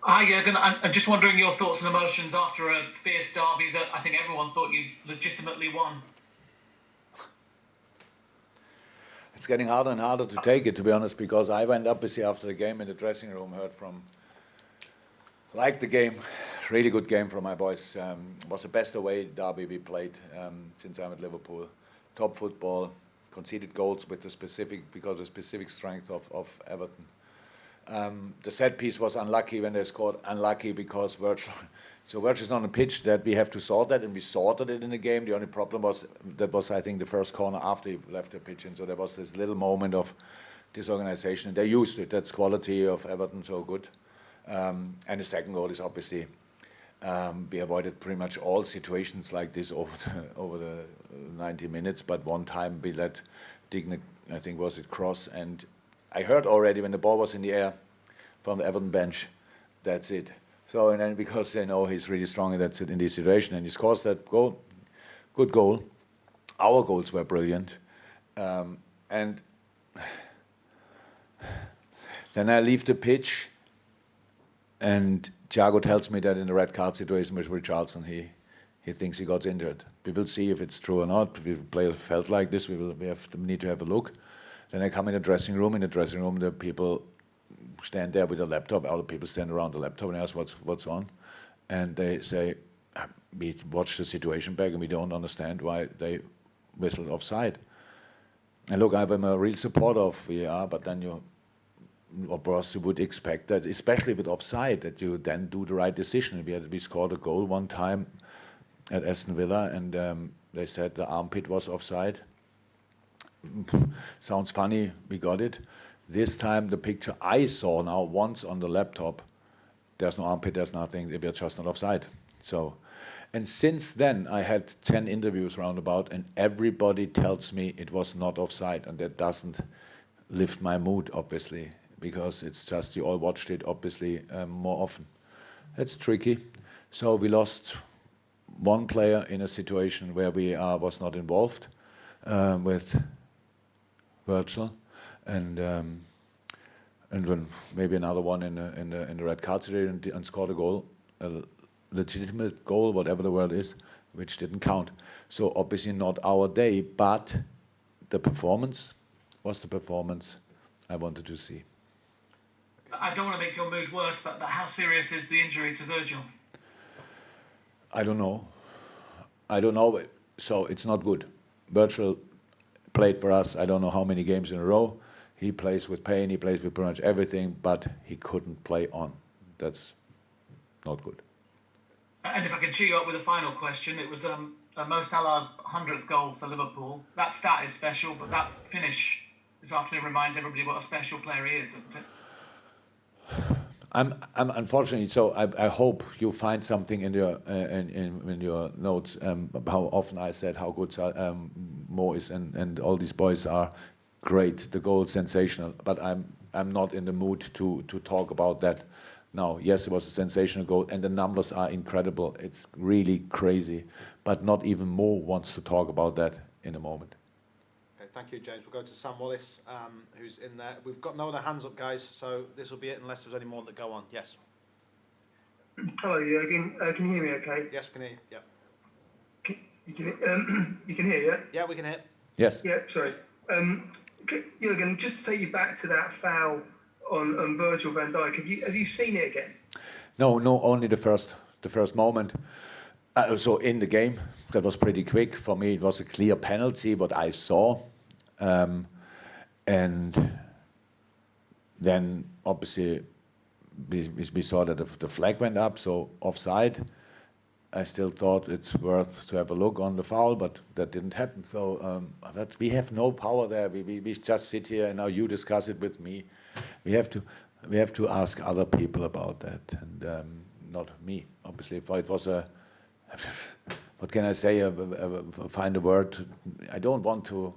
Hi, Jurgen. I'm just wondering your thoughts and emotions after a fierce derby that I think everyone thought you'd legitimately won. It's getting harder and harder to take it, to be honest, because I went up with you after the game in the dressing room, heard from, liked the game, really good game from my boys. Was the best away derby we played since I'm at Liverpool. Top football, conceded goals with the specific, because of the specific strength of Everton. The set piece was unlucky when they scored, unlucky because Virgil. So Virgil's on the pitch that we have to sort that, and we sorted it in the game. The only problem was that was, I think, the first corner after he left the pitch, and so there was this little moment of disorganization. They used it. That's quality of Everton, so good. And the second goal is obviously we avoided pretty much all situations like this over the 90 minutes, but one time we let Digne, I think was it cross, and I heard already when the ball was in the air from the Everton bench, that's it. So, and then because they know he's really strong in that in this situation, and he scores that goal, good goal. Our goals were brilliant, and then I leave the pitch, and Thiago tells me that in the red card situation with Richarlison, he thinks he got injured. We will see if it's true or not. If the player felt like this, we need to have a look. Then I come in the dressing room. In the dressing room, the people stand there with a laptop. Other people stand around the laptop and ask what's on. And they say, we watch the situation back and we don't understand why they whistled offside. And look, I'm a real supporter of VAR, but then you, of course, you would expect that, especially with offside, that you then do the right decision. We scored a goal one time at Aston Villa, and they said the armpit was offside. Sounds funny, we got it. This time, the picture I saw now once on the laptop, there's no armpit, there's nothing, we're just not offside. So, and since then, I had 10 interviews roundabout, and everybody tells me it was not offside, and that doesn't lift my mood, obviously, because it's just you all watched it, obviously, more often. It's tricky. So we lost one player in a situation where we was not involved with Virgil, and then maybe another one in the red card situation, and scored a goal, a legitimate goal, whatever the word is, which didn't count. So obviously not our day, but the performance was the performance I wanted to see. I don't want to make your mood worse, but how serious is the injury to Virgil? I don't know. I don't know. So it's not good. Virgil played for us, I don't know how many games in a row. He plays with pain, he plays with pretty much everything, but he couldn't play on. That's not good. And if I can cheer you up with a final question, it was Mo Salah's 100th goal for Liverpool. That stat is special, but that finish this afternoon reminds everybody what a special player he is, doesn't it? I'm unfortunately, so I hope you find something in your notes how often I said how good Mo is, and all these boys are great. The goal is sensational, but I'm not in the mood to talk about that now. Yes, it was a sensational goal, and the numbers are incredible. It's really crazy, but not even Mo wants to talk about that in a moment. Thank you, James. We'll go to Sam Wallace, who's in there. We've got no other hands up, guys, so this will be it unless there's any more that go on. Yes. Hello, Jürgen. Can you hear me okay? Yes, we can hear you. Yeah. You can hear, yeah? Yeah, we can hear. Yes. Yeah, sorry. Jürgen, just to take you back to that foul on Virgil van Dijk, have you seen it again? No, only the first moment. So in the game, that was pretty quick. For me, it was a clear penalty, what I saw. And then, obviously, we saw that the flag went up, so offside. I still thought it's worth to have a look on the foul, but that didn't happen. So we have no power there. We just sit here, and now you discuss it with me. We have to ask other people about that, and not me, obviously. If it was a what can I say? Find a word. I don't want to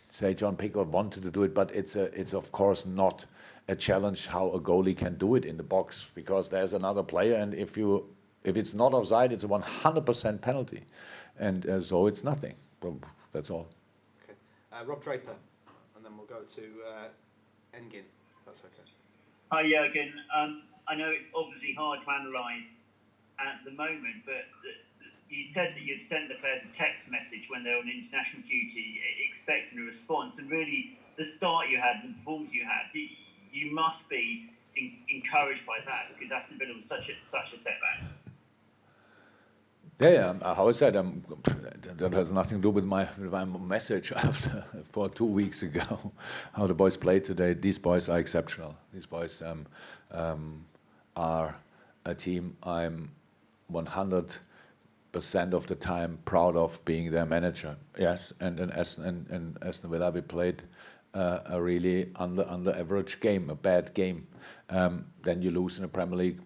say John Pickford wanted to do it, but it's of course not a challenge how a goalie can do it in the box, because there's another player, and if it's not offside, it's a 100% penalty, and so it's nothing. That's all. Okay, Rob Draper, and then we'll go to Engin. That's okay. Hi, Jürgen. I know it's obviously hard to analyse at the moment, but you said that you'd sent the players a text message when they were on international duty, expecting a response. And really, the start you had, the performance you had, you must be encouraged by that, because Aston Villa was such a setback. Yeah, how I said, that has nothing to do with my message for 2 weeks ago. How the boys played today. These boys are exceptional. These boys are a team I'm 100% of the time proud of being their manager. Yes, and Aston Villa, we played a really under average game, a bad game. Then you lose in the Premier League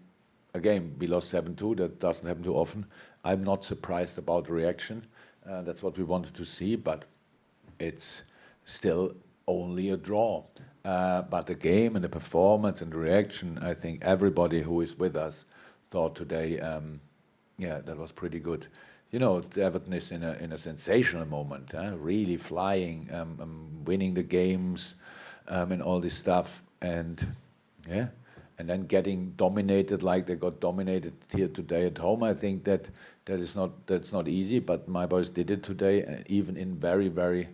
a game. We lost 7-2. That doesn't happen too often. I'm not surprised about the reaction. That's what we wanted to see, but it's still only a draw. But the game and the performance and the reaction, I think everybody who is with us thought today, yeah, that was pretty good. You know, Everton is in a sensational moment, really flying, winning the games, and all this stuff, and yeah, and then getting dominated like they got dominated here today at home. I think that's not easy, but my boys did it today, even in very, very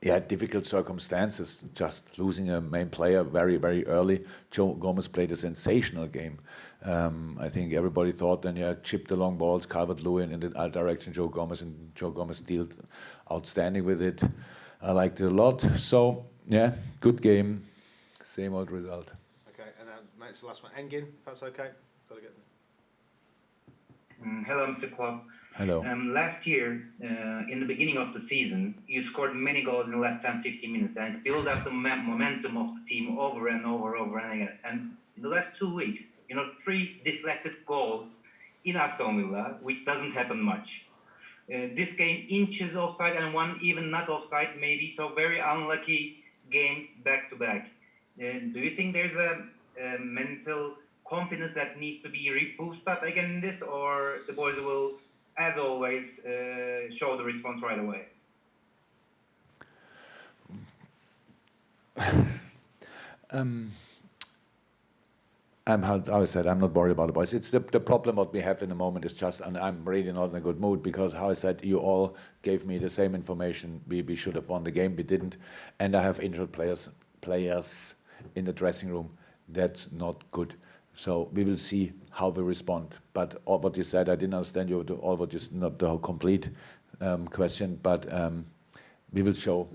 difficult circumstances. Just losing a main player very, very early. Joe Gomez played a sensational game. I think everybody thought then, chip the long balls, Calvert-Lewin in the direction Joe Gomez, and Joe Gomez dealt outstanding with it. I liked it a lot. So, yeah, good game. Same old result. Okay, and then next the last one. Engin, if that's okay. Got to get Hello, Mr. Klopp. Hello. Last year, in the beginning of the season, you scored many goals in the last 10-15 minutes, and it built up the momentum of the team over and over and again. And in the last 2 weeks, 3 deflected goals in Aston Villa, which doesn't happen much. This game, inches offside and one even not offside, maybe, so very unlucky games back to back. Do you think there's a mental confidence that needs to be boosted up again in this, or the boys will, as always, show the response right away? How I said, I'm not worried about the boys. It's the problem what we have in the moment is just, and I'm really not in a good mood, because how I said, you all gave me the same information. We should have won the game, we didn't, and I have injured players in the dressing room. That's not good. So we will see how we respond. But all what you said, I didn't understand all what you, not the whole complete question, but we will show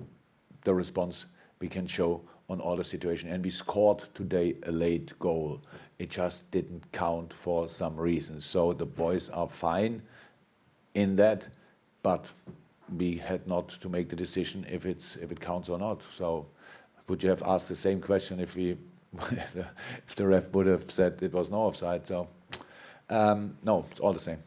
the response we can show on all the situation. And we scored today a late goal. It just didn't count for some reasons. So the boys are fine in that, but we had not to make the decision if it counts or not. So would you have asked the same question if the ref would have said it was no offside? So no, it's all the same.